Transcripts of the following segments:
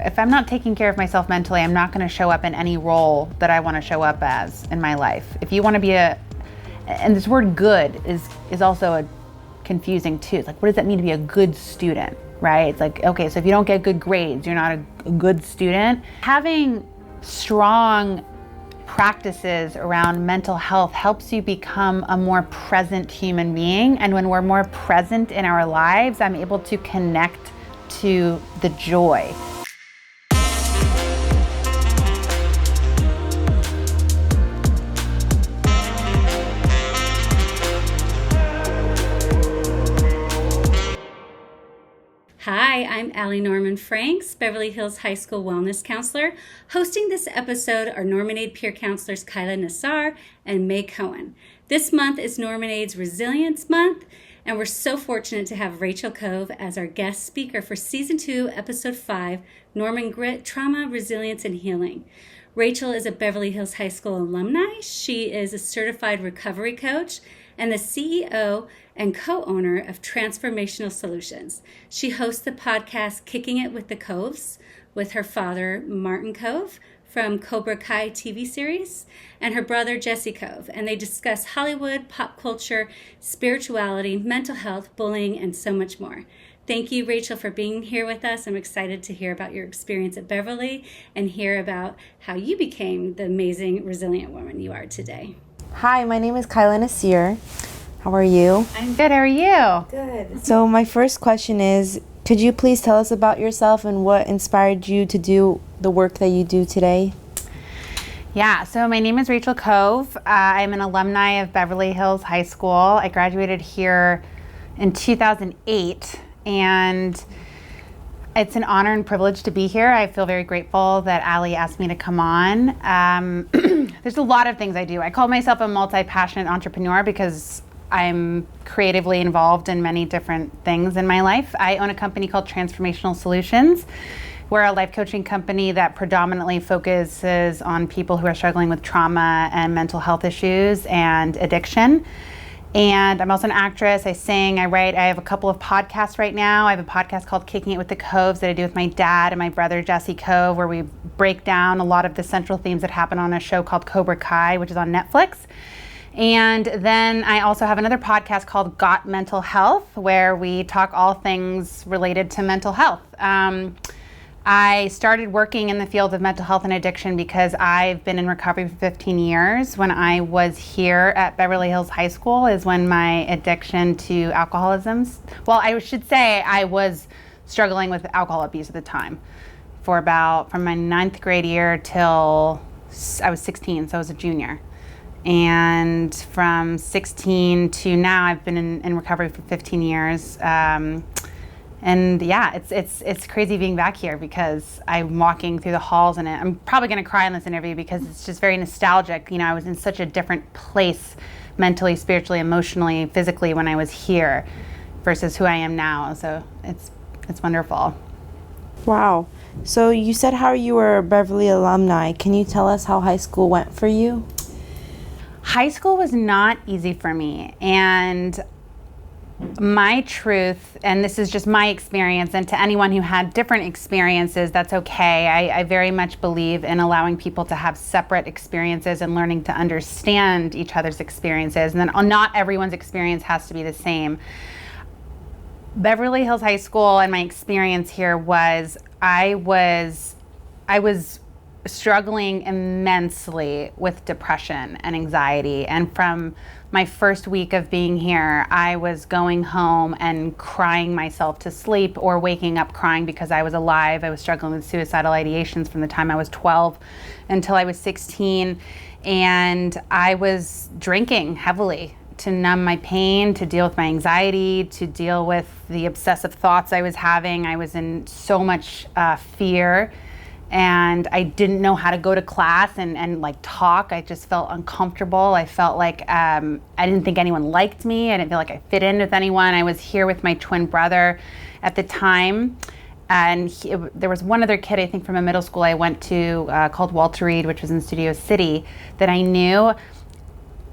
If I'm not taking care of myself mentally, I'm not going to show up in any role that I want to show up as in my life. If you want to be and this word good is also confusing too. It's like, what does that mean to be a good student, right? It's like, okay, so if you don't get good grades, you're not a good student. Having strong practices around mental health helps you become a more present human being. And when we're more present in our lives, I'm able to connect to the joy. Hi, I'm Allie Norman Franks, Beverly Hills High School Wellness Counselor. Hosting this episode are Normanade peer counselors Kyla Nassar and May Cohen. This month is Normanade's Resilience Month, and we're so fortunate to have Rachel Cove as our guest speaker for Season 2, Episode 5, Norman Grit, Trauma, Resilience, and Healing. Rachel is a Beverly Hills High School alumni. She is a certified recovery coach and the CEO and co-owner of Transformational Solutions. She hosts the podcast Kicking It with the Coves with her father, Martin Cove, from Cobra Kai TV series, and her brother, Jesse Cove. And they discuss Hollywood, pop culture, spirituality, mental health, bullying, and so much more. Thank you, Rachel, for being here with us. I'm excited to hear about your experience at Beverly and hear about how you became the amazing, resilient woman you are today. Hi, my name is Kyla Nassar. How are you? I'm good. How are you? Good. So my first question is, could you please tell us about yourself and what inspired you to do the work that you do today? Yeah, so my name is Rachel Cove. I'm an alumni of Beverly Hills High School. I graduated here in 2008, and it's an honor and privilege to be here. I feel very grateful that Allie asked me to come on. There's a lot of things I do. I call myself a multi-passionate entrepreneur because I'm creatively involved in many different things in my life. I own a company called Transformational Solutions. We're a life coaching company that predominantly focuses on people who are struggling with trauma and mental health issues and addiction. And I'm also an actress. I sing, I write. I have a couple of podcasts right now. I have a podcast called Kicking It with the Coves that I do with my dad and my brother, Jesse Cove, where we break down a lot of the central themes that happen on a show called Cobra Kai, which is on Netflix. And then I also have another podcast called Got Mental Health, where we talk all things related to mental health. I started working in the field of mental health and addiction because I've been in recovery for 15 years. When I was here at Beverly Hills High School is when my addiction to alcoholism, I should say I was struggling with alcohol abuse at the time from my 9th grade year till I was 16, so I was a junior. And from 16 to now, I've been in recovery for 15 years. And yeah, it's crazy being back here because I'm walking through the halls and I'm probably going to cry in this interview because it's just very nostalgic. You know, I was in such a different place mentally, spiritually, emotionally, physically when I was here versus who I am now. So it's wonderful. Wow. So you said how you were a Beverly alumni. Can you tell us how high school went for you? High school was not easy for me, and my truth, and this is just my experience, and to anyone who had different experiences, that's okay. I very much believe in allowing people to have separate experiences and learning to understand each other's experiences, and then not everyone's experience has to be the same. Beverly Hills High School and my experience here was I was struggling immensely with depression and anxiety. And from my first week of being here, I was going home and crying myself to sleep or waking up crying because I was alive. I was struggling with suicidal ideations from the time I was 12 until I was 16. And I was drinking heavily to numb my pain, to deal with my anxiety, to deal with the obsessive thoughts I was having. I was in so much fear. And I didn't know how to go to class and like talk. I just felt uncomfortable. I felt like I didn't think anyone liked me. I didn't feel like I fit in with anyone. I was here with my twin brother at the time. And there was one other kid, I think from a middle school I went to called Walter Reed, which was in Studio City, that I knew.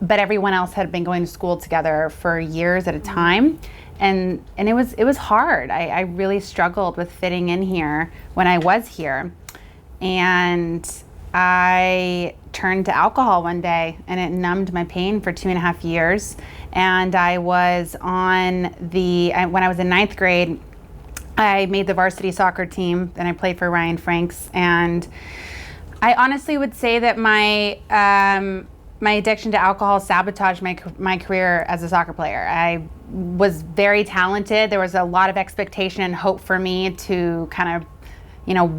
but everyone else had been going to school together for years at a time. And it was hard. I really struggled with fitting in here when I was here. And I turned to alcohol one day, and it numbed my pain for 2.5 years. And I was when I was in 9th grade, I made the varsity soccer team, and I played for Ryan Franks. And I honestly would say that my addiction to alcohol sabotaged my career as a soccer player. I was very talented. There was a lot of expectation and hope for me to kind of,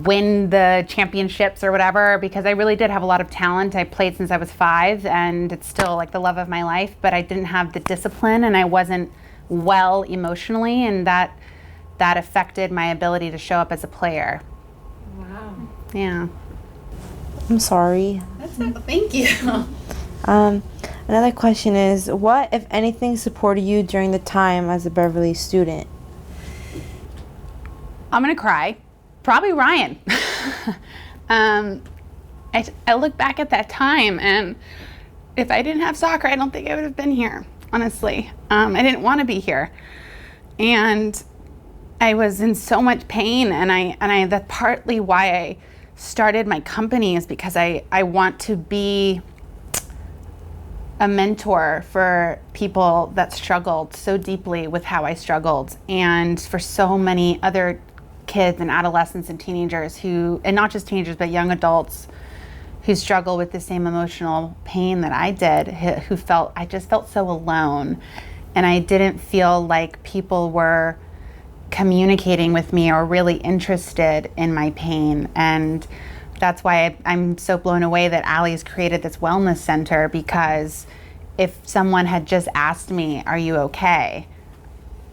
win the championships or whatever, because I really did have a lot of talent. I played since I was 5, and it's still like the love of my life, but I didn't have the discipline, and I wasn't well emotionally, and that affected my ability to show up as a player. Wow. Yeah. I'm sorry. Thank you. Another question is, what, if anything, supported you during the time as a Beverly student? I'm gonna cry. Probably Ryan. I look back at that time, and if I didn't have soccer, I don't think I would have been here, honestly. I didn't want to be here. And I was in so much pain, and that's partly why I started my company, is because I want to be a mentor for people that struggled so deeply with how I struggled, and for so many other kids and adolescents and teenagers and not just teenagers, but young adults who struggle with the same emotional pain that I did, I just felt so alone, and I didn't feel like people were communicating with me or really interested in my pain. And that's why I'm so blown away that Allie's created this wellness center, because if someone had just asked me, "Are you okay?"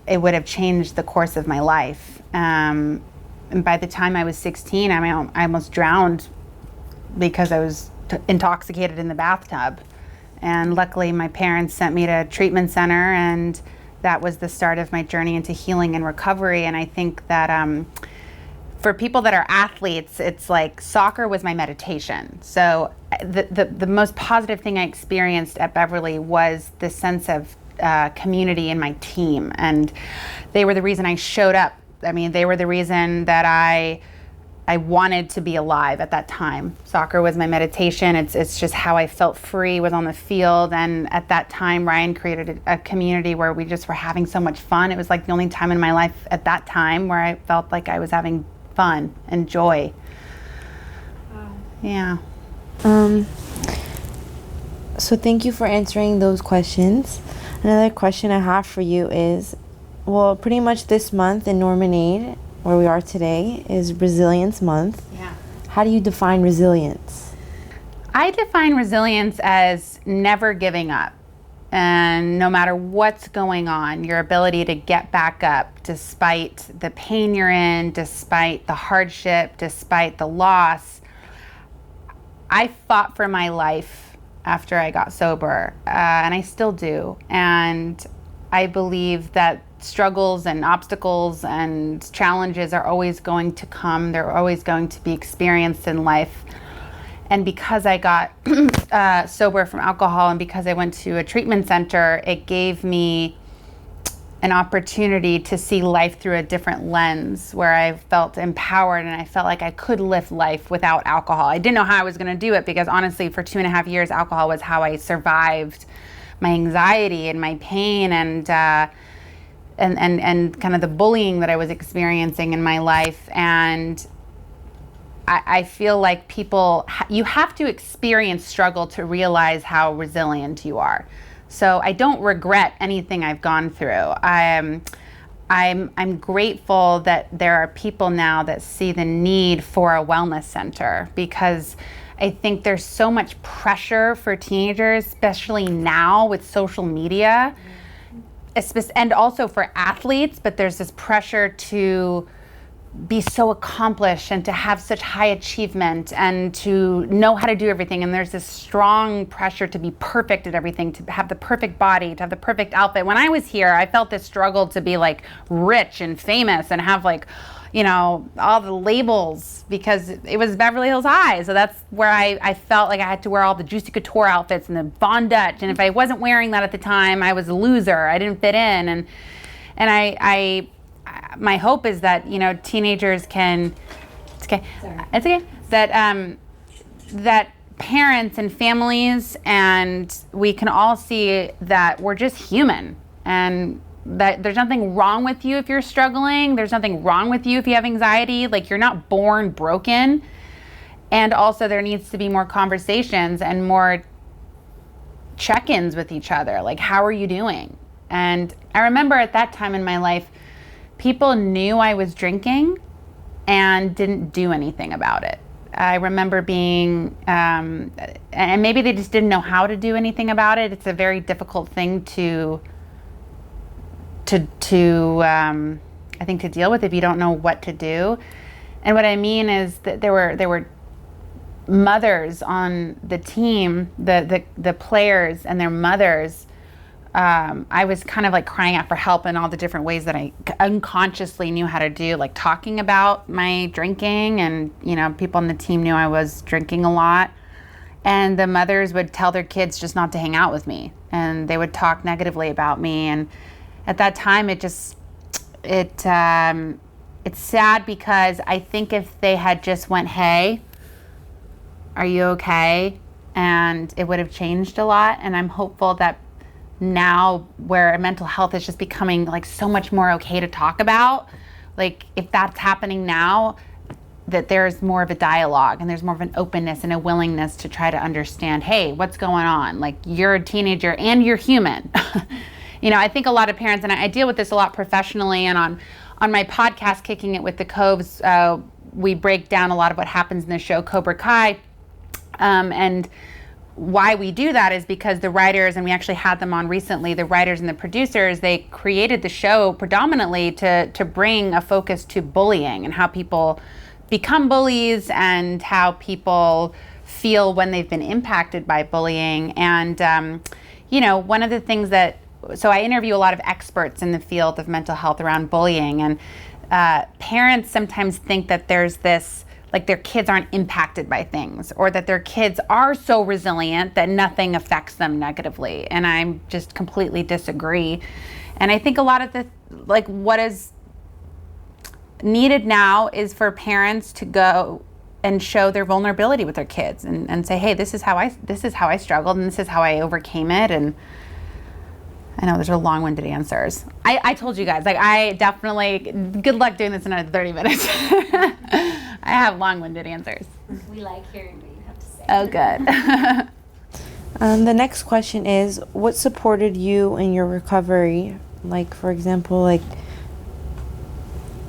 it would have changed the course of my life. And by the time I was 16, I almost drowned because I was intoxicated in the bathtub. And luckily, my parents sent me to a treatment center, and that was the start of my journey into healing and recovery. And I think that for people that are athletes, it's like soccer was my meditation. So the most positive thing I experienced at Beverly was the sense of community in my team, and they were the reason I showed up. I mean, they were the reason that I wanted to be alive at that time. Soccer was my meditation. It's just how I felt free, was on the field. And at that time, Ryan created a community where we just were having so much fun. It was like the only time in my life at that time where I felt like I was having fun and joy. Wow. Yeah. So thank you for answering those questions. Another question I have for you is, well, pretty much this month in Norman Aid, where we are today, is Resilience Month. Yeah. How do you define resilience? I define resilience as never giving up. And no matter what's going on, your ability to get back up despite the pain you're in, despite the hardship, despite the loss. I fought for my life after I got sober, and I still do. And I believe that struggles and obstacles and challenges are always going to come. They're always going to be experienced in life. And because I got sober from alcohol, and because I went to a treatment center, it gave me an opportunity to see life through a different lens, where I felt empowered and I felt like I could live life without alcohol. I didn't know how I was going to do it, because honestly, for 2.5 years, alcohol was how I survived my anxiety and my pain and kind of the bullying that I was experiencing in my life. And I feel like you have to experience struggle to realize how resilient you are. So I don't regret anything I've gone through. I'm grateful that there are people now that see the need for a wellness center, because I think there's so much pressure for teenagers, especially now with social media, and also for athletes, but there's this pressure to be so accomplished and to have such high achievement and to know how to do everything. And there's this strong pressure to be perfect at everything, to have the perfect body, to have the perfect outfit. When I was here, I felt this struggle to be like rich and famous and have like, all the labels because it was Beverly Hills High. So that's where I felt like I had to wear all the Juicy Couture outfits and the Von Dutch. And if I wasn't wearing that at the time, I was a loser. I didn't fit in. And my hope is that, teenagers can, it's okay, that parents and families and we can all see that we're just human and that there's nothing wrong with you if you're struggling. There's nothing wrong with you if you have anxiety. Like, you're not born broken. And also there needs to be more conversations and more check-ins with each other. Like, how are you doing? And I remember at that time in my life, people knew I was drinking and didn't do anything about it. I remember being, and maybe they just didn't know how to do anything about it. It's a very difficult thing to I think to deal with if you don't know what to do. And what I mean is that there were mothers on the team, the players and their mothers. I was kind of like crying out for help in all the different ways that I unconsciously knew how to do, like talking about my drinking, and people on the team knew I was drinking a lot. And the mothers would tell their kids just not to hang out with me, and they would talk negatively about me. And at that time, it's sad because I think if they had just went, "Hey, are you okay?" and it would have changed a lot. And I'm hopeful that now, where mental health is just becoming like so much more okay to talk about, like if that's happening now, that there's more of a dialogue and there's more of an openness and a willingness to try to understand, hey, what's going on? Like, you're a teenager and you're human. I think a lot of parents, and I deal with this a lot professionally, and on my podcast, Kicking It with the Coves, we break down a lot of what happens in the show Cobra Kai. And why we do that is because the writers, and we actually had them on recently, the writers and the producers, they created the show predominantly to bring a focus to bullying and how people become bullies and how people feel when they've been impacted by bullying. And, one of the things so I interview a lot of experts in the field of mental health around bullying, and parents sometimes think that there's this, like their kids aren't impacted by things, or that their kids are so resilient that nothing affects them negatively. And I just completely disagree. And I think a lot of what is needed now is for parents to go and show their vulnerability with their kids and say, hey, this is how I struggled and this is how I overcame it. And I know those are long-winded answers. I told you guys, like, I definitely, good luck doing this in another 30 minutes. I have long-winded answers. We like hearing what you have to say. Oh, good. The next question is, what supported you in your recovery? Like, for example, like,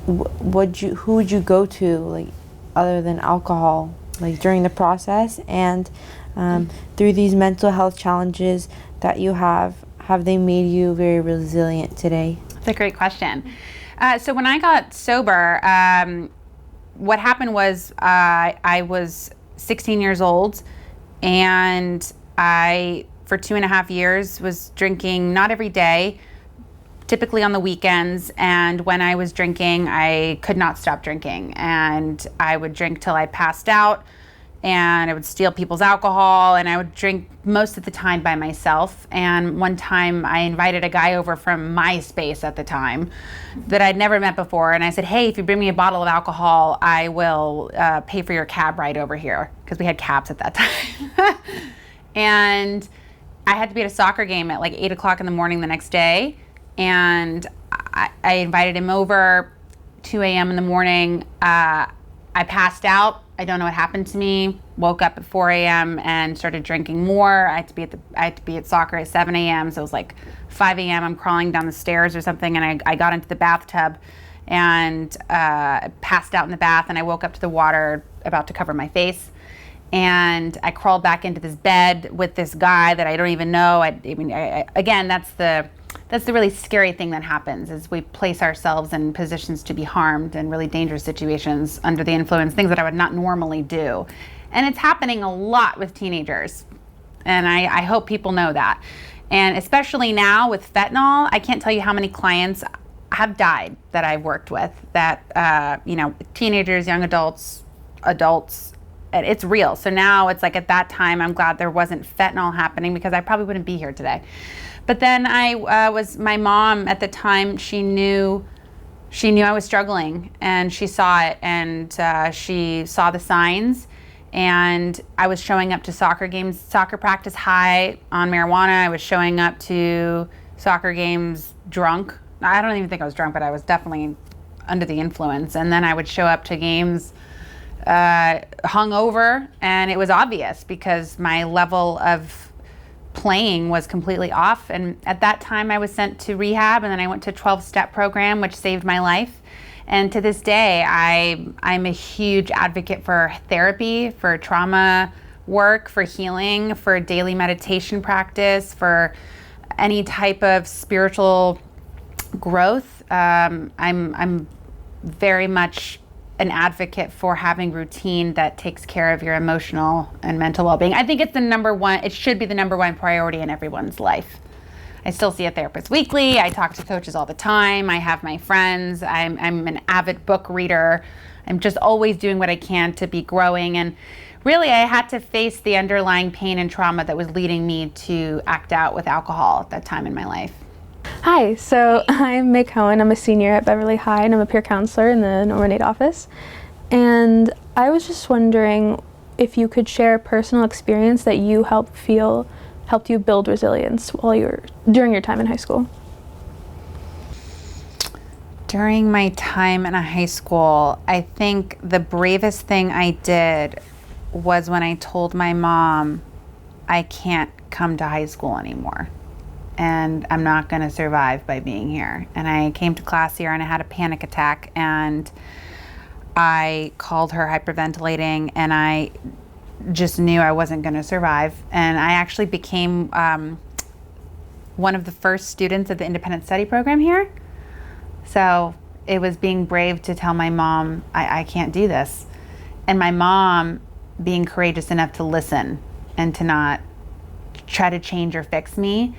who would you go to, like, other than alcohol, like, during the process? And through these mental health challenges that you have they made you very resilient today? That's a great question. So when I got sober, what happened was I was 16 years old, and I, for 2.5 years, was drinking not every day, typically on the weekends. And when I was drinking, I could not stop drinking. And I would drink till I passed out, and I would steal people's alcohol, and I would drink most of the time by myself. And one time I invited a guy over from MySpace at the time that I'd never met before, and I said, hey, if you bring me a bottle of alcohol, I will pay for your cab ride over here, because we had cabs at that time. And I had to be at a soccer game at like 8 o'clock in the morning the next day, and I invited him over, 2 a.m. in the morning. I passed out. I don't know what happened to me. Woke up at 4 a.m. and started drinking more. I had to be at soccer at 7 a.m. So it was like 5 a.m. I'm crawling down the stairs or something, and I got into the bathtub and passed out in the bath, and I woke up to the water about to cover my face. And I crawled back into this bed with this guy that I don't even know. Again, that's the really scary thing that happens, is we place ourselves in positions to be harmed in really dangerous situations under the influence, things that I would not normally do. And it's happening a lot with teenagers. And I hope people know that. And especially now with fentanyl, I can't tell you how many clients have died that I've worked with, that, teenagers, young adults, and it's real. So now it's like, at that time, I'm glad there wasn't fentanyl happening, because I probably wouldn't be here today. But then my mom at the time, she knew I was struggling, and she saw it, and she saw the signs. And I was showing up to soccer practice high on marijuana. I was showing up to soccer games drunk. I don't even think I was drunk, but I was definitely under the influence. And then I would show up to games hungover, and it was obvious because my level of playing was completely off. And at that time I was sent to rehab, and then I went to 12-step program, which saved my life. And to this day, I'm a huge advocate for therapy, for trauma work, for healing, for daily meditation practice, for any type of spiritual growth. I'm very much an advocate for having routine that takes care of your emotional and mental well-being. I think it should be the number one priority in everyone's life. I still see a therapist weekly. I talk to coaches all the time. I have my friends. I'm an avid book reader. I'm just always doing what I can to be growing. And really, I had to face the underlying pain and trauma that was leading me to act out with alcohol at that time in my life. Hi, so I'm May Cohen. I'm a senior at Beverly High, and I'm a peer counselor in the Norman Aid office. And I was just wondering if you could share a personal experience that you helped you build resilience during your time in high school. During my time in high school, I think the bravest thing I did was when I told my mom, I can't come to high school anymore, and I'm not going to survive by being here. And I came to class here, and I had a panic attack, and I called her hyperventilating, and I just knew I wasn't going to survive. And I actually became one of the first students of the independent study program here. So it was being brave to tell my mom, I can't do this. And my mom being courageous enough to listen and to not try to change or fix me.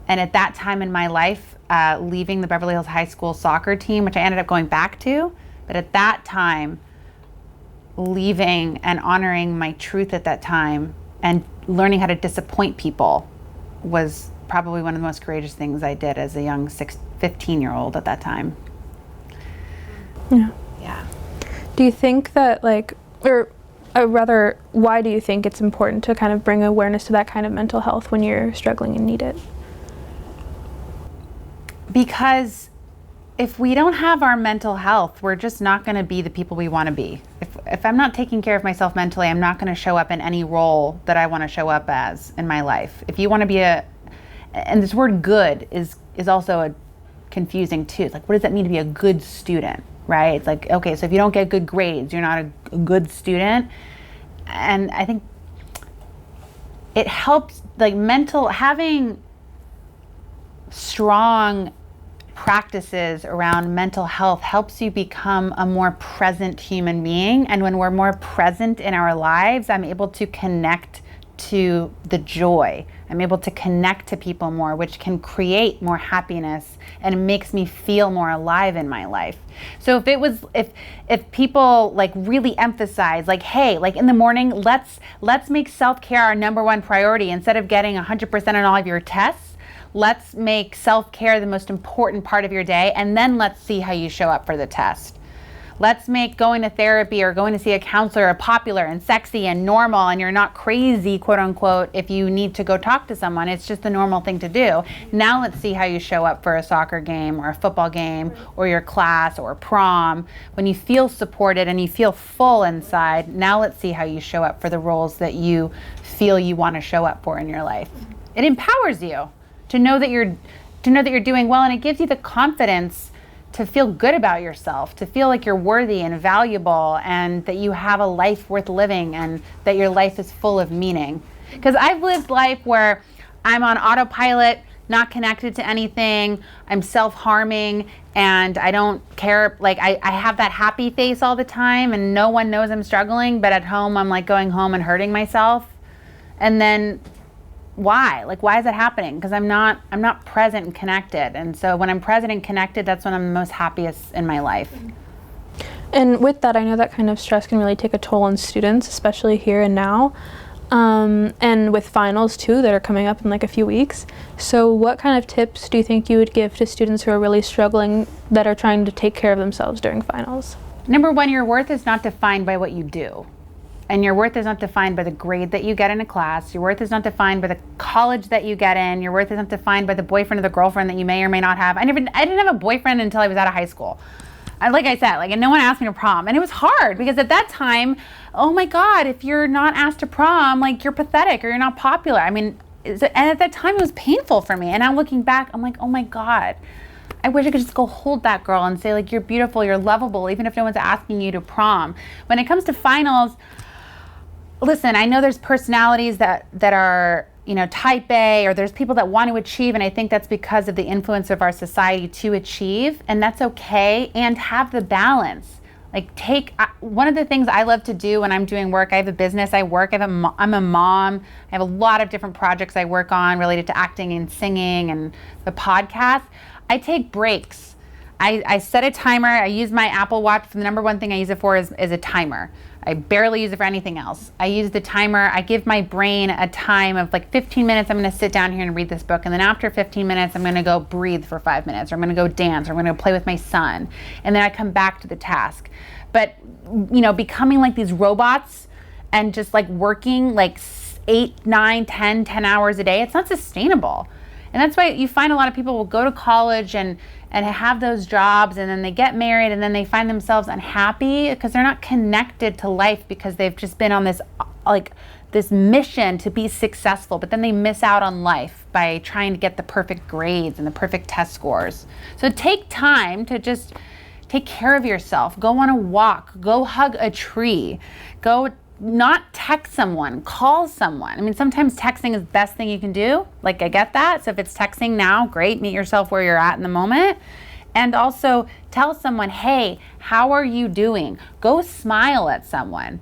And at that time in my life, leaving the Beverly Hills High School soccer team, which I ended up going back to, but at that time, leaving and honoring my truth at that time and learning how to disappoint people was probably one of the most courageous things I did as a young 15-year-old at that time. Yeah. Do you think that, why do you think it's important to kind of bring awareness to that kind of mental health when you're struggling and need it? Because if we don't have our mental health, we're just not going to be the people we want to be. If I'm not taking care of myself mentally, I'm not going to show up in any role that I want to show up as in my life. If you want to be and this word good is also a confusing too. It's like, what does that mean to be a good student, right? It's like, okay, so if you don't get good grades, you're not a good student. And I think it helps, having strong practices around mental health helps you become a more present human being. And when we're more present in our lives, I'm able to connect to the joy. I'm able to connect to people more, which can create more happiness, and it makes me feel more alive in my life. So if people really emphasize hey, in the morning, let's make self-care our number one priority. Instead of getting 100% on all of your tests, let's make self-care the most important part of your day, and then let's see how you show up for the test. Let's make going to therapy or going to see a counselor popular and sexy and normal, and you're not crazy, quote unquote, if you need to go talk to someone. It's just the normal thing to do. Now let's see how you show up for a soccer game or a football game or your class or prom. When you feel supported and you feel full inside, now let's see how you show up for the roles that you feel you want to show up for in your life. It empowers you to know that you're doing well, and it gives you the confidence to feel good about yourself, to feel like you're worthy and valuable, and that you have a life worth living, and that your life is full of meaning. Because I've lived life where I'm on autopilot, not connected to anything, I'm self-harming, and I don't care. I have that happy face all the time, and no one knows I'm struggling, but at home I'm going home and hurting myself. And then why? Like, why is that happening? Because I'm not present and connected. And so when I'm present and connected, that's when I'm the most happiest in my life. And with that, I know that kind of stress can really take a toll on students, especially here and now. And with finals too that are coming up in like a few weeks. So what kind of tips do you think you would give to students who are really struggling, that are trying to take care of themselves during finals? Number one, your worth is not defined by what you do. And your worth is not defined by the grade that you get in a class. Your worth is not defined by the college that you get in. Your worth is not defined by the boyfriend or the girlfriend that you may or may not have. I didn't have a boyfriend until I was out of high school. Like I said, and no one asked me to prom. And it was hard because at that time, oh my God, if you're not asked to prom, like, you're pathetic or you're not popular. I mean, and at that time it was painful for me. And now looking back, I'm like, oh my God, I wish I could just go hold that girl and say, like, you're beautiful, you're lovable, even if no one's asking you to prom. When it comes to finals, listen, I know there's personalities that are, type A, or there's people that want to achieve, and I think that's because of the influence of our society to achieve, and that's okay, and have the balance. Like, one of the things I love to do when I'm doing work, I have a business, I'm a mom, I have a lot of different projects I work on related to acting and singing and the podcast. I take breaks. I set a timer. I use my Apple Watch. The number one thing I use it for is a timer. I barely use it for anything else. I use the timer. I give my brain a time of like 15 minutes. I'm going to sit down here and read this book. And then after 15 minutes, I'm going to go breathe for 5 minutes, or I'm going to go dance, or I'm going to play with my son. And then I come back to the task. But, becoming like these robots and just like working like 8, 9, 10 hours a day, it's not sustainable. And that's why you find a lot of people will go to college and have those jobs, and then they get married, and then they find themselves unhappy because they're not connected to life, because they've just been on this mission to be successful, but then they miss out on life by trying to get the perfect grades and the perfect test scores. So take time to just take care of yourself. Go on a walk, go hug a tree, go not text someone, call someone. I mean, sometimes texting is the best thing you can do. Like, I get that. So if it's texting now, great. Meet yourself where you're at in the moment. And also tell someone, hey, how are you doing? Go smile at someone.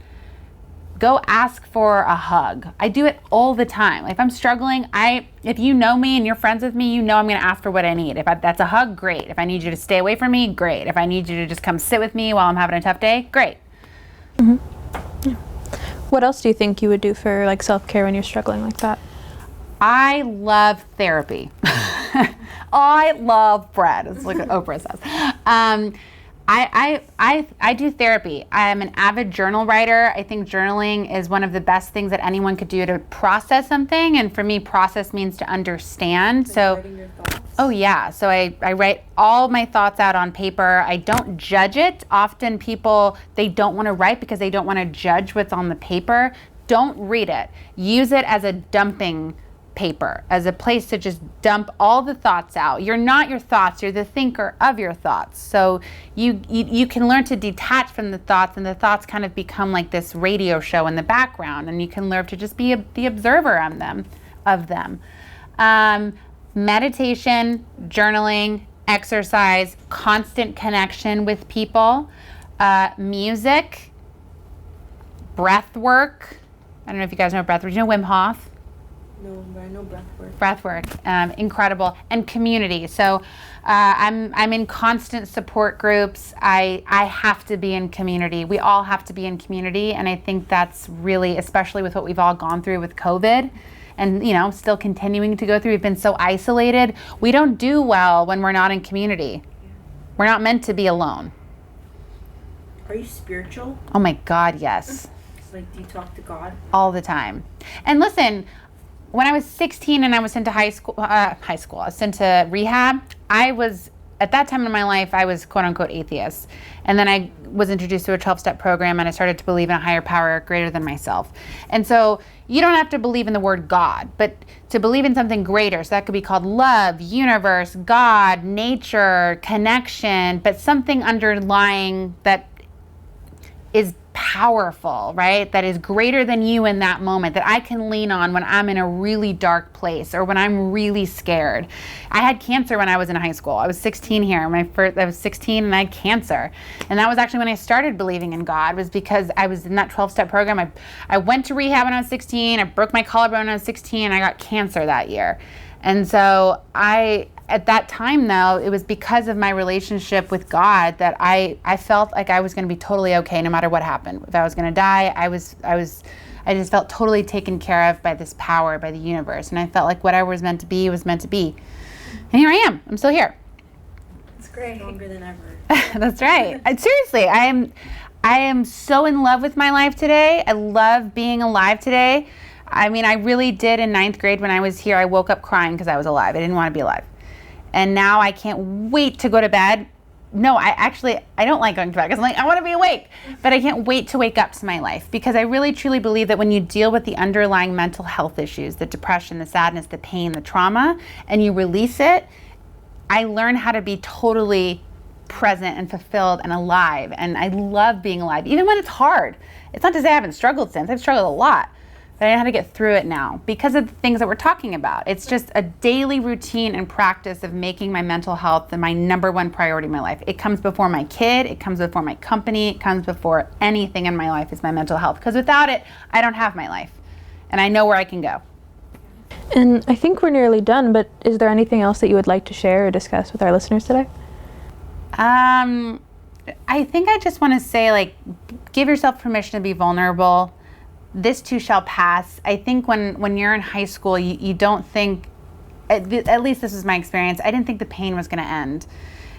Go ask for a hug. I do it all the time. Like, if I'm struggling, if you know me and you're friends with me, I'm going to ask for what I need. That's a hug, great. If I need you to stay away from me, great. If I need you to just come sit with me while I'm having a tough day, great. Mm-hmm. Yeah. What else do you think you would do for like self-care when you're struggling like that? I love therapy. I love bread. It's like Oprah says. I do therapy. I'm an avid journal writer. I think journaling is one of the best things that anyone could do to process something. And for me, process means to understand. So, oh yeah. So I write all my thoughts out on paper. I don't judge it. Often people, they don't want to write because they don't want to judge what's on the paper. Don't read it. Use it as a dumping paper, as a place to just dump all the thoughts out. You're not your thoughts, you're the thinker of your thoughts. So you can learn to detach from the thoughts, and the thoughts kind of become like this radio show in the background, and you can learn to just be the observer of them. Meditation, journaling, exercise, constant connection with people, music, breath work. I don't know if you guys know breath work. Do you know Wim Hof? No, but I know breath work. Breath work, incredible, and community. So I'm in constant support groups. I have to be in community. We all have to be in community, and I think that's really, especially with what we've all gone through with COVID, and still continuing to go through. We've been so isolated. We don't do well when we're not in community. We're not meant to be alone. Are you spiritual? Oh my God, yes. Do you talk to God? All the time. And listen, when I was 16 and I was sent to high school, I was sent to rehab, at that time in my life, I was quote unquote atheist. And then I was introduced to a 12-step program, and I started to believe in a higher power greater than myself. And so you don't have to believe in the word God, but to believe in something greater. So that could be called love, universe, God, nature, connection, but something underlying that is powerful, right? That is greater than you in that moment, that I can lean on when I'm in a really dark place or when I'm really scared. I had cancer when I was in high school. I was 16 here. I was 16 and I had cancer. And that was actually when I started believing in God, was because I was in that 12-step program. I went to rehab when I was 16. I broke my collarbone when I was 16. And I got cancer that year. And so at that time, though, it was because of my relationship with God that I felt like I was going to be totally okay no matter what happened. If I was going to die, I just felt totally taken care of by this power, by the universe. And I felt like whatever was meant to be was meant to be. And here I am. I'm still here. It's great. Longer than ever. That's right. Seriously, I am so in love with my life today. I love being alive today. I mean, I really did in 9th grade when I was here. I woke up crying because I was alive. I didn't want to be alive. And now I can't wait to go to bed. No, I don't like going to bed because I'm like, I want to be awake. But I can't wait to wake up to my life, because I really truly believe that when you deal with the underlying mental health issues, the depression, the sadness, the pain, the trauma, and you release it, I learn how to be totally present and fulfilled and alive. And I love being alive, even when it's hard. It's not to say I haven't struggled since. I've struggled a lot. But I know how to get through it now because of the things that we're talking about. It's just a daily routine and practice of making my mental health my number one priority in my life. It comes before my kid, it comes before my company, it comes before anything in my life is my mental health. Because without it, I don't have my life. And I know where I can go. And I think we're nearly done, but is there anything else that you would like to share or discuss with our listeners today? I think I just want to say, give yourself permission to be vulnerable. This too shall pass. I think when you're in high school, you don't think, at least this was my experience, I didn't think the pain was going to end.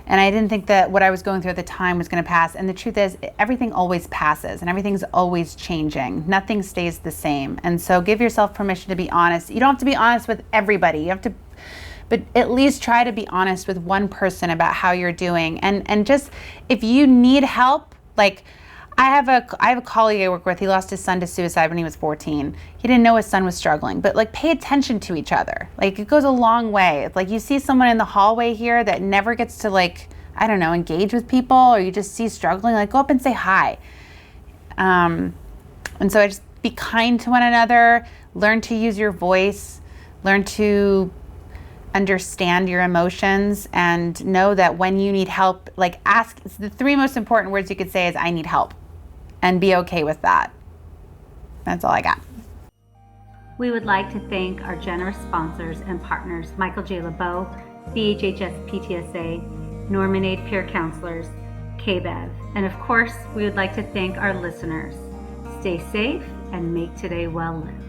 And I didn't think that what I was going through at the time was going to pass. And the truth is, everything always passes and everything's always changing. Nothing stays the same. And so give yourself permission to be honest. You don't have to be honest with everybody. You have to, but at least try to be honest with one person about how you're doing. And just, if you need help, I have a colleague I work with. He lost his son to suicide when he was 14. He didn't know his son was struggling, but pay attention to each other. It goes a long way. It's you see someone in the hallway here that never gets to I don't know, engage with people, or you just see struggling, go up and say hi. And so I just be kind to one another, learn to use your voice, learn to understand your emotions, and know that when you need help, ask. It's the 3 most important words you could say is I need help. And be okay with that. That's all I got. We would like to thank our generous sponsors and partners, Michael J. LeBeau, BHHS PTSA, Norman Aid Peer Counselors, KBEV, and of course, we would like to thank our listeners. Stay safe and make today well lived.